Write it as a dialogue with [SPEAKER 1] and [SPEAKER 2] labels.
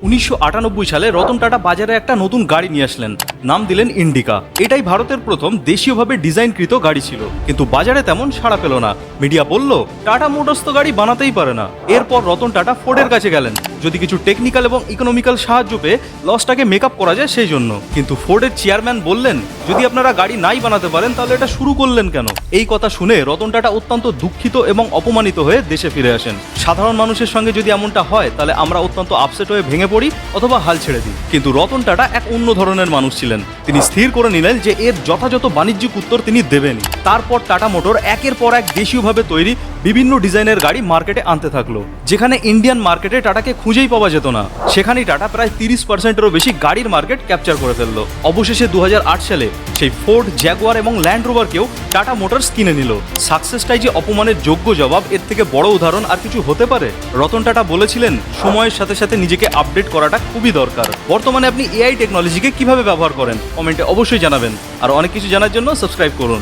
[SPEAKER 1] 1998 সালে রতন টাটা বাজারে একটা নতুন গাড়ি নিয়ে আসলেন, নাম দিলেন ইন্ডিকা। এটাই ভারতের প্রথম দেশীয়ভাবে ডিজাইনকৃত গাড়ি ছিল, কিন্তু বাজারে তেমন সাড়া পেল না। মিডিয়া বলল টাটা মোটরস তো গাড়ি বানাতেই পারে না। এরপর রতন টাটা ফোর্ডের কাছে গেলেন, যদি কিছু টেকনিক্যাল এবং ইকোনমিক্যাল সাহায্য পেয়ে লসটাকে মেকআপ করা যায় সেই জন্য। কিন্তু ফোর্ডের চেয়ারম্যান বললেন, যদি আপনারা গাড়ি নাই বানাতে পারেন তাহলে এটা শুরু করলেন কেন? এই কথা শুনে রতন টাটা অত্যন্ত দুঃখিত এবং অপমানিত হয়ে দেশে ফিরে আসেন। সাধারণ মানুষের সঙ্গে যদি এমনটা হয় তাহলে আমরা অত্যন্ত আপসেট হয়ে ভেঙে পড়ি অথবা হাল ছেড়ে দিই। কিন্তু রতন টাটা এক অন্য ধরনের মানুষ ছিলেন। তিনি স্থির করে নিলেন যে এর যথাযথ বাণিজ্যিক উত্তর তিনি দেবেন। তারপর টাটা মোটর একের পর এক দেশীয়ভাবে তৈরি বিভিন্ন ডিজাইনের গাড়ি মার্কেটে আনতে থাকলো। যেখানে ইন্ডিয়ান মার্কেটে টাটাকে খুঁজেই পাওয়া যেত না, সেখানেই টাটা প্রায় 30%-এরও বেশি গাড়ির মার্কেট ক্যাপচার করে ফেললো। অবশেষে 2008 সালে সেই ফোর্ড, জ্যাগুয়ার এবং ল্যান্ড রোভারকেও টাটা মোটরস কিনে নিল। সাকসেসটাই যে অপমানের যোগ্য জবাব, এর থেকে বড় উদাহরণ আর কিছু হতে পারে? রতন টাটা বলেছিলেন, সময়ের সাথে সাথে নিজেকে আপডেট করাটা খুবই দরকার। বর্তমানে আপনি এআই টেকনোলজিকে কিভাবে ব্যবহার করেন কমেন্টে অবশ্যই জানাবেন। আর অনেক কিছু জানার জন্য সাবস্ক্রাইব করুন।